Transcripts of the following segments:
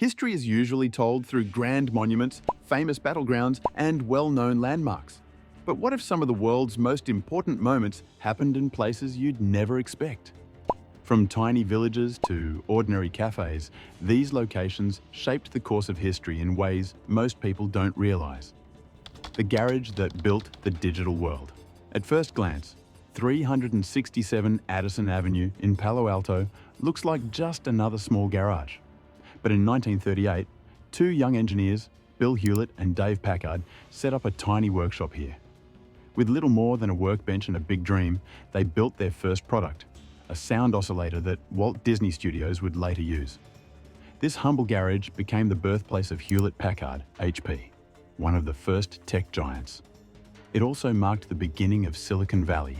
History is usually told through grand monuments, famous battlegrounds, and well-known landmarks. But what if some of the world's most important moments happened in places you'd never expect? From tiny villages to ordinary cafes, these locations shaped the course of history in ways most people don't realize. The garage that built the digital world. At first glance, 367 Addison Avenue in Palo Alto looks like just another small garage. But in 1938, two young engineers, Bill Hewlett and Dave Packard, set up a tiny workshop here. With little more than a workbench and a big dream, they built their first product, a sound oscillator that Walt Disney Studios would later use. This humble garage became the birthplace of Hewlett-Packard, HP, one of the first tech giants. It also marked the beginning of Silicon Valley,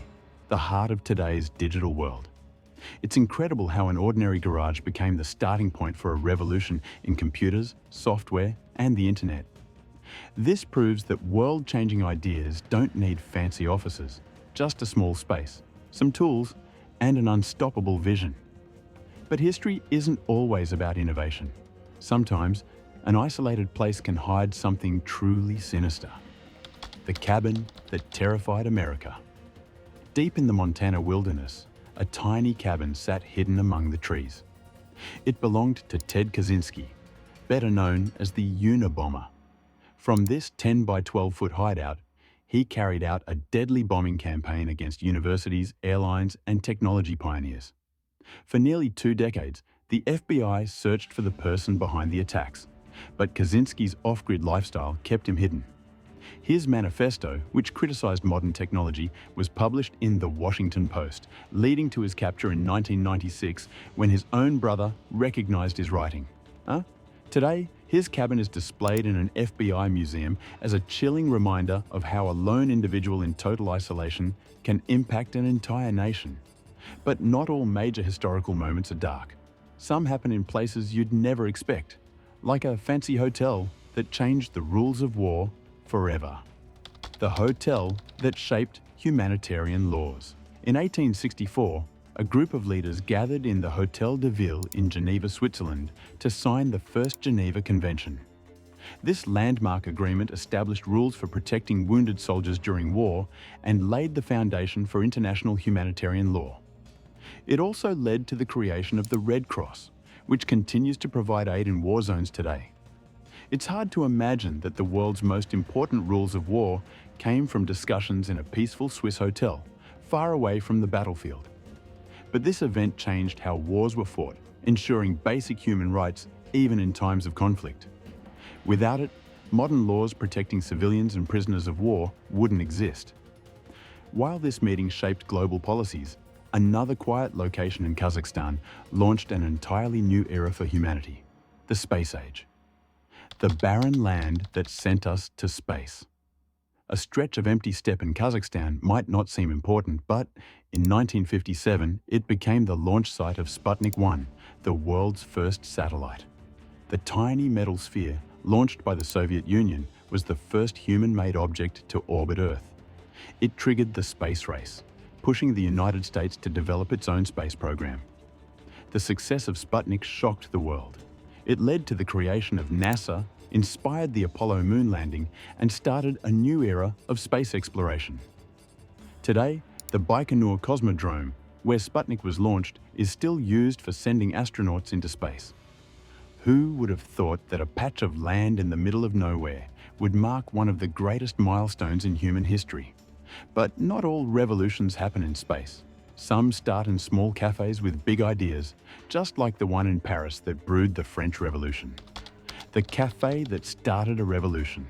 the heart of today's digital world. It's incredible how an ordinary garage became the starting point for a revolution in computers, software, and the internet. This proves that world-changing ideas don't need fancy offices, just a small space, some tools, and an unstoppable vision. But history isn't always about innovation. Sometimes, an isolated place can hide something truly sinister. The cabin that terrified America. Deep in the Montana wilderness, a tiny cabin sat hidden among the trees. It belonged to Ted Kaczynski, better known as the Unabomber. From this 10 by 12-foot hideout, he carried out a deadly bombing campaign against universities, airlines, and technology pioneers. For nearly 2 decades, the FBI searched for the person behind the attacks, but Kaczynski's off-grid lifestyle kept him hidden. His manifesto, which criticized modern technology, was published in The Washington Post, leading to his capture in 1996 when his own brother recognized his writing. Today, his cabin is displayed in an FBI museum as a chilling reminder of how a lone individual in total isolation can impact an entire nation. But not all major historical moments are dark. Some happen in places you'd never expect, like a fancy hotel that changed the rules of war forever. The hotel that shaped humanitarian laws. In 1864, a group of leaders gathered in the Hotel de Ville in Geneva, Switzerland, to sign the First Geneva Convention. This landmark agreement established rules for protecting wounded soldiers during war and laid the foundation for international humanitarian law. It also led to the creation of the Red Cross, which continues to provide aid in war zones today. It's hard to imagine that the world's most important rules of war came from discussions in a peaceful Swiss hotel, far away from the battlefield. But this event changed how wars were fought, ensuring basic human rights even in times of conflict. Without it, modern laws protecting civilians and prisoners of war wouldn't exist. While this meeting shaped global policies, another quiet location in Kazakhstan launched an entirely new era for humanity, the space age. The barren land that sent us to space. A stretch of empty steppe in Kazakhstan might not seem important, but in 1957, it became the launch site of Sputnik 1, the world's first satellite. The tiny metal sphere, launched by the Soviet Union, was the first human-made object to orbit Earth. It triggered the space race, pushing the United States to develop its own space program. The success of Sputnik shocked the world. It led to the creation of NASA, inspired the Apollo moon landing, and started a new era of space exploration. Today, the Baikonur Cosmodrome, where Sputnik was launched, is still used for sending astronauts into space. Who would have thought that a patch of land in the middle of nowhere would mark one of the greatest milestones in human history? But not all revolutions happen in space. Some start in small cafes with big ideas, just like the one in Paris that brewed the French Revolution. The cafe that started a revolution.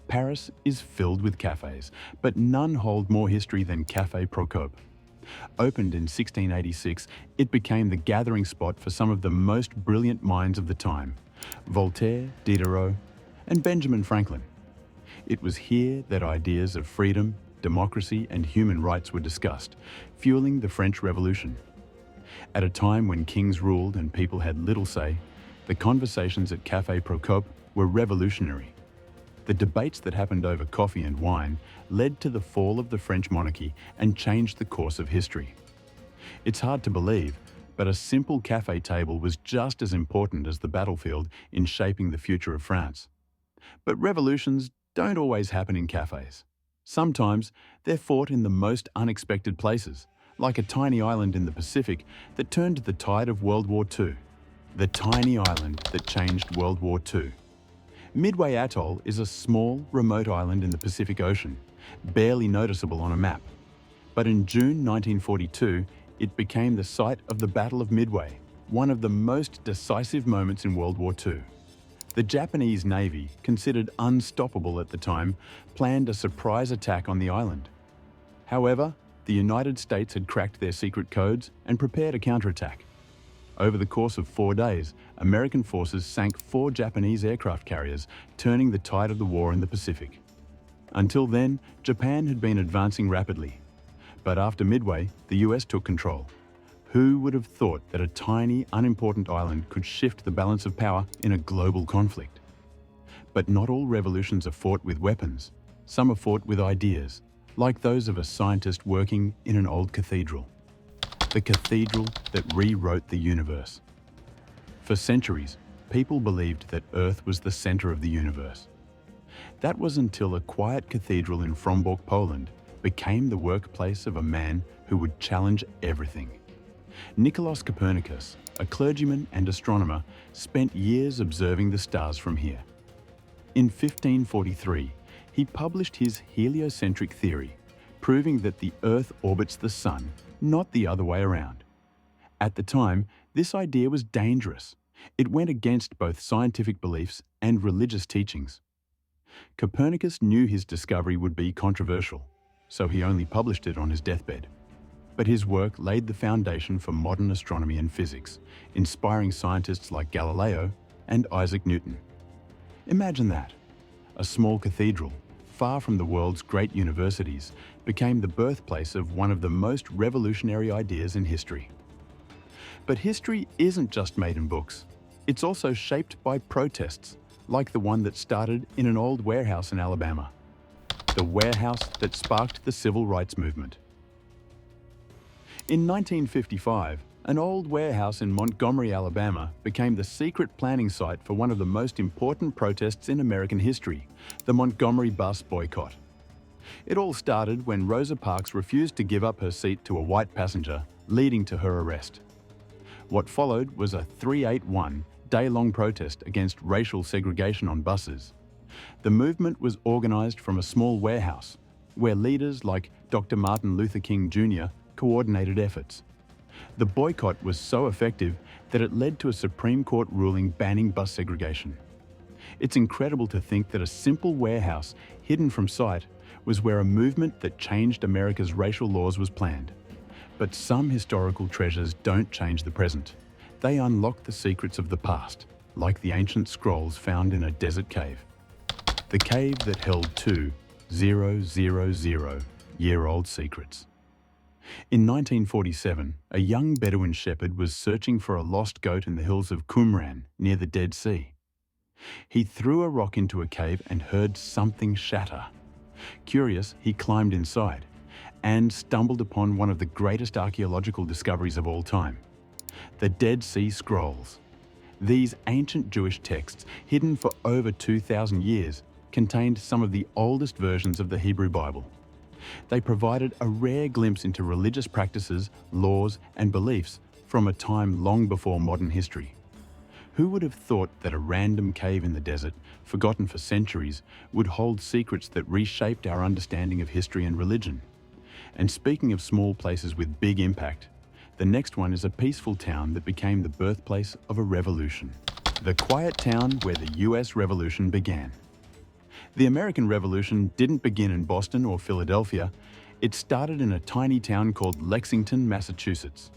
Paris is filled with cafes, but none hold more history than Café Procope. Opened in 1686, it became the gathering spot for some of the most brilliant minds of the time, Voltaire, Diderot, and Benjamin Franklin. It was here that ideas of freedom, democracy, and human rights were discussed, fueling the French Revolution. At a time when kings ruled and people had little say, the conversations at Café Procope were revolutionary. The debates that happened over coffee and wine led to the fall of the French monarchy and changed the course of history. It's hard to believe, But a simple cafe table was just as important as the battlefield in shaping the future of France. But revolutions don't always happen in cafes. Sometimes they're fought in the most unexpected places, like a tiny island in the Pacific that turned the tide of World War II. The tiny island that changed World War II. Midway Atoll is a small, remote island in the Pacific Ocean, barely noticeable on a map. But in June 1942, it became the site of the Battle of Midway, one of the most decisive moments in World War II. The Japanese Navy, considered unstoppable at the time, planned a surprise attack on the island. However, the United States had cracked their secret codes and prepared a counterattack. Over the course of 4 days, American forces sank 4 Japanese aircraft carriers, turning the tide of the war in the Pacific. Until then, Japan had been advancing rapidly. But after Midway, the US took control. Who would have thought that a tiny, unimportant island could shift the balance of power in a global conflict? But not all revolutions are fought with weapons. Some are fought with ideas, like those of a scientist working in an old cathedral. The cathedral that rewrote the universe. For centuries, people believed that Earth was the center of the universe. That was until a quiet cathedral in Frombork, Poland, became the workplace of a man who would challenge everything. Nicolaus Copernicus, a clergyman and astronomer, spent years observing the stars from here. In 1543, he published his heliocentric theory, proving that the Earth orbits the Sun, not the other way around. At the time, this idea was dangerous. It went against both scientific beliefs and religious teachings. Copernicus knew his discovery would be controversial, so he only published it on his deathbed. But his work laid the foundation for modern astronomy and physics, inspiring scientists like Galileo and Isaac Newton. Imagine that. A small cathedral, far from the world's great universities, became the birthplace of one of the most revolutionary ideas in history. But history isn't just made in books. It's also shaped by protests, like the one that started in an old warehouse in Alabama. The warehouse that sparked the civil rights movement. In 1955, an old warehouse in Montgomery, Alabama, became the secret planning site for one of the most important protests in American history, the Montgomery bus boycott. It all started when Rosa Parks refused to give up her seat to a white passenger, leading to her arrest. What followed was a 381 day-long protest against racial segregation on buses. The movement was organized from a small warehouse, where leaders like Dr. Martin Luther King Jr. coordinated efforts. The boycott was so effective that it led to a Supreme Court ruling banning bus segregation. It's incredible to think that a simple warehouse, hidden from sight, was where a movement that changed America's racial laws was planned. But some historical treasures don't change the present. They unlock the secrets of the past, like the ancient scrolls found in a desert cave. The cave that held 2,000-year-old secrets. In 1947, a young Bedouin shepherd was searching for a lost goat in the hills of Qumran, near the Dead Sea. He threw a rock into a cave and heard something shatter. Curious, he climbed inside and stumbled upon one of the greatest archaeological discoveries of all time, the Dead Sea Scrolls. These ancient Jewish texts, hidden for over 2,000 years, contained some of the oldest versions of the Hebrew Bible. They provided a rare glimpse into religious practices, laws, and beliefs from a time long before modern history. Who would have thought that a random cave in the desert, forgotten for centuries, would hold secrets that reshaped our understanding of history and religion? And speaking of small places with big impact, the next one is a peaceful town that became the birthplace of a revolution. The quiet town where the US Revolution began. The American Revolution didn't begin in Boston or Philadelphia. It started in a tiny town called Lexington, Massachusetts.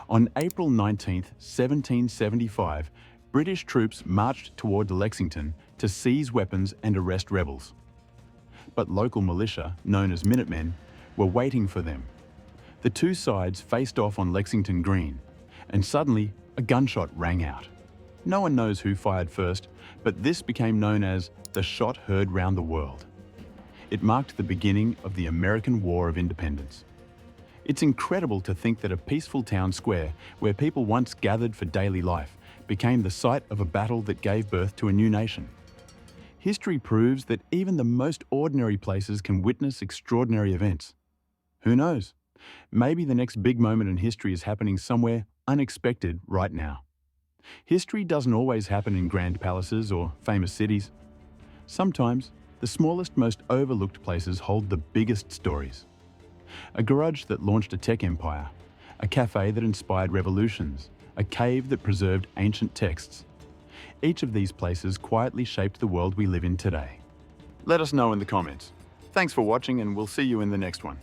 On April 19, 1775, British troops marched toward Lexington to seize weapons and arrest rebels. But local militia, known as Minutemen, were waiting for them. The two sides faced off on Lexington Green, and suddenly a gunshot rang out. No one knows who fired first, but this became known as the shot heard round the world. It marked the beginning of the American War of Independence. It's incredible to think that a peaceful town square, where people once gathered for daily life, became the site of a battle that gave birth to a new nation. History proves that even the most ordinary places can witness extraordinary events. Who knows? Maybe the next big moment in history is happening somewhere unexpected right now. History doesn't always happen in grand palaces or famous cities. Sometimes, the smallest, most overlooked places hold the biggest stories. A garage that launched a tech empire, a cafe that inspired revolutions, a cave that preserved ancient texts. Each of these places quietly shaped the world we live in today. Let us know in the comments. Thanks for watching, and we'll see you in the next one.